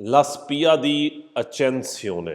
La spia di accensione،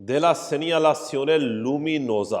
della segnalazione luminosa،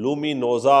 luminosa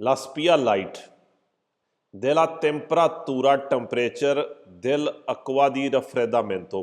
La spia light della temperatura temperature dell'acqua di raffreddamento،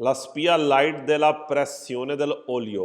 La spia light della pressione dell'olio،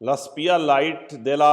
La spia light della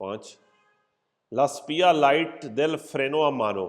5، La spia light del freno a mano،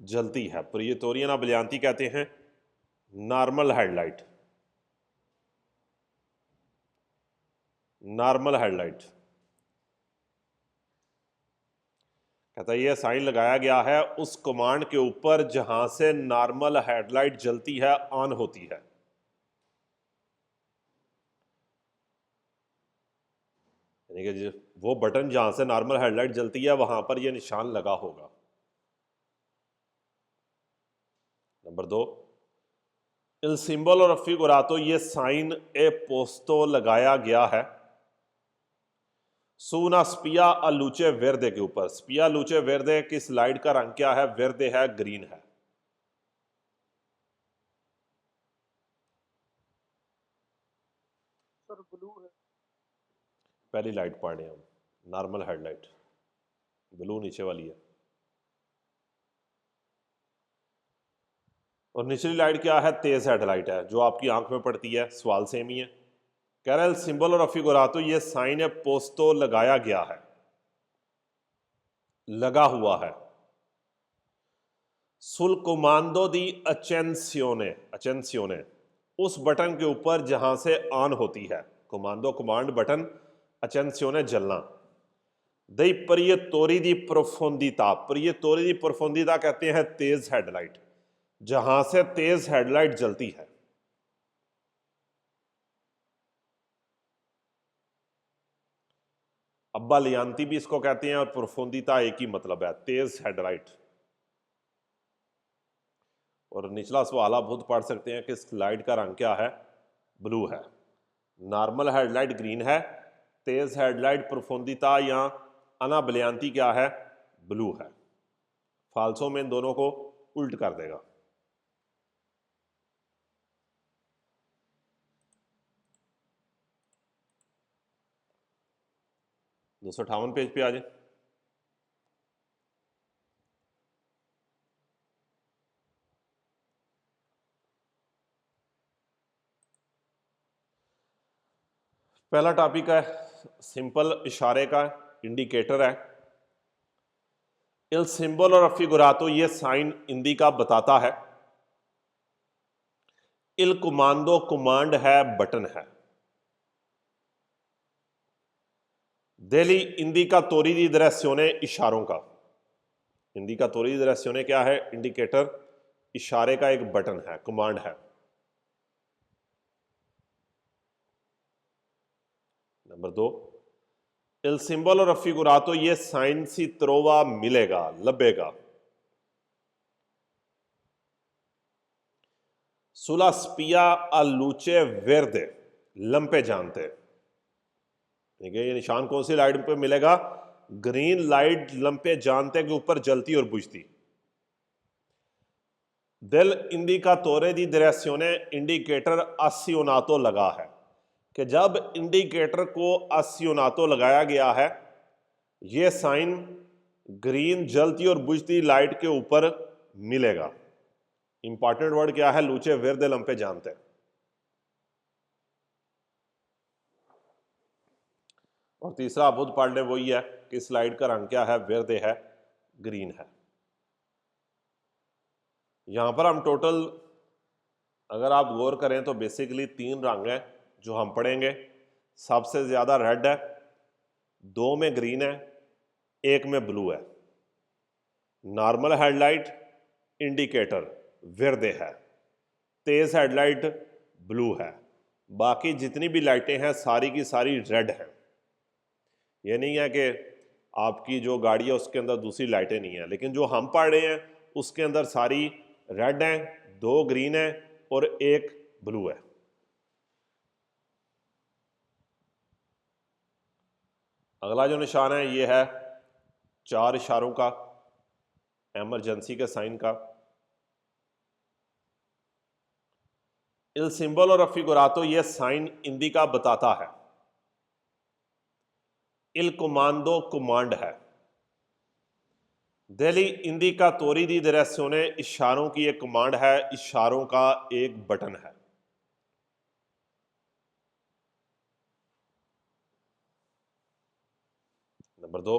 जलती है। प्रियतोरियन अबलियांती कहते हैं normal headlight, normal headlight. कहता है ये sign लगाया गया है उस कमांड के ऊपर जहां से नॉर्मल हेडलाइट जलती है, ऑन होती है। यानी कि वो बटन जहां से नॉर्मल हेडलाइट जलती है वहां पर ये निशान लगा होगा। नंबर 2, इल सिंबल और फिगुरातो ये साइन ए पोस्तो लगाया गया है सूना स्पिया अ लूचे वेर्दे के ऊपर। स्पिया लूचे वेर्दे की स्लाइड का रंग क्या है? वेर्दे है, ग्रीन है। सर ब्लू है। पहली लाइट पढ़ रहे हैं हम, नॉर्मल हेडलाइट, ब्लू नीचे वाली है। और निचली लाइट क्या है? तेज हेडलाइट है, जो आपकी आंख में पड़ती है। सवाल सेम ही है। कह रहा है सिंबल और अफिगुरातो ये साइन है पोस्तो लगाया गया है, लगा हुआ है। सुल कोमांडो दी अचेंसियोने, अचेंसियोने उस बटन के ऊपर जहां से ऑन होती है। कोमांडो कमांड बटन, अचेंसियोने जलना। दई परियतोरी दी प्रोफोंदिता, परियतोरी दी प्रोफोंदिता कहते हैं तेज हेडलाइट, जहां से तेज हेडलाइट जलती है। अब्बा लियांती भी इसको कहते हैं और प्रोफोंदिता एक ही मतलब है, तेज हेडलाइट। और निचला सवाल आप खुद पढ़ सकते हैं कि स्लाइड का रंग क्या है? ब्लू है। नॉर्मल हेडलाइट ग्रीन है, तेज हेडलाइट प्रोफोंदिता या अनाबलियांती क्या है? ब्लू है। फाल्सो में इन दोनों को उल्ट कर देगा। दो सौ 58 पेज पे आ जाए। पहला टॉपिक है सिंपल इशारे का, इंडिकेटर है। इल सिंबल और फिगुरातो ये साइन हिंदी का बताता है। इल कमांडो कमांड है, बटन है। दिली हिंदी का तोरी दी दृश्यों इशारों का। हिंदी का तोरी दी दृश्यों क्या है? इंडिकेटर, इशारे का एक बटन है, कमांड है। नंबर 2, इल सिंबल और फिगुरातो ये साइन सी त्रोवा मिलेगा, लबेगा। सुला स्पिया a luce verde, लंपे जानते। ठीक है, ये निशान कौन सी लाइट पे मिलेगा? ग्रीन लाइट लंपे जानते के ऊपर जलती और बुझती। दिल इंडिका तोरे दी direzione इंडिकेटर आसियोनातो लगा है, कि जब इंडिकेटर को आसियोनातो लगाया गया है, ये साइन ग्रीन जलती और बुझती लाइट के ऊपर मिलेगा। इंपॉर्टेंट वर्ड क्या है? लूचे वेर्दे, लंपे जानते। और तीसरा आप खुद पढ़ लें, वही है कि स्लाइड का रंग क्या है? वेर्दे है, ग्रीन है। यहां पर हम टोटल अगर आप गौर करें तो बेसिकली 3 रंग हैं जो हम पढ़ेंगे। सबसे ज्यादा रेड है, 2 में ग्रीन है, 1 में ब्लू है। नॉर्मल हेडलाइट इंडिकेटर वेर्दे है, तेज हेडलाइट ब्लू है। बाकी जितनी भी लाइटें हैं सारी की सारी रेड हैं। ये नहीं है कि आपकी जो गाड़ी है उसके अंदर दूसरी लाइटें नहीं हैं, लेकिन जो हम पढ़ रहे हैं उसके अंदर सारी रेड हैं, 2 ग्रीन है और 1 ब्लू है। अगला जो निशान है ये है 4 इशारों का, एमरजेंसी के साइन का। इल सिंबल और फिगुरातो ये साइन हिंदी का बताता है। इल कमांडो कमांड है। दिली हिंदी का तोरी दी direzione इशारों की एक कमांड है, इशारों का एक बटन है। Number 2,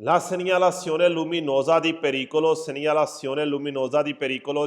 La segnalazione luminosa di pericolo, segnalazione luminosa di pericolo،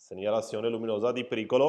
segnalazione luminosa di pericolo،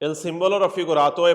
El simbolo raffigurato è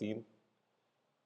3،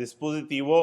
dispositivo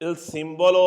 El simbolo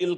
il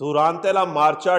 durante la marcha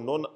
non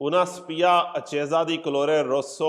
una spia accesa di colore rosso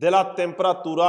della temperatura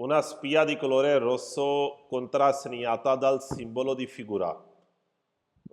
una spia di colore rosso contrassegnata dal simbolo di figura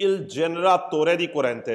il generatore di corrente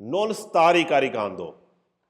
non sta ricaricando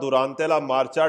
durante la marcia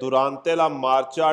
durante la marcia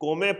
come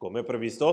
come previsto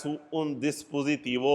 su un dispositivo,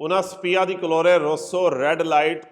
una spia di colore rosso red light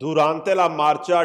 durante la marcia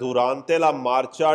durante la marcia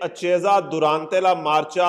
accesa durante la marcia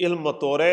il motore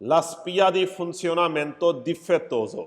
la spia di funzionamento difettoso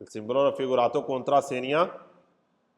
il simbolo raffigurato contra segna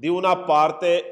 di una parte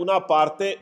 una parte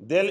del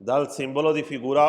dal simbolo di figura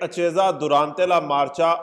accesa durante la marcia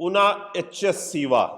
una eccessiva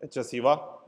eccessiva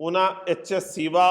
una eccessiva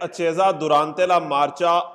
accesa durante la marcia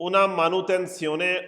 una manutenzione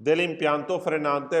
dell'impianto frenante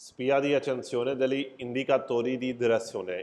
spia di accensione degli indicatori di direzione،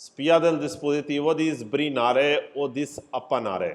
spia del dispositivo di sbrinare o disappannare،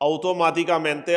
automaticamente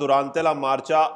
durante la marcia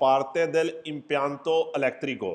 parte del impianto eléctrico،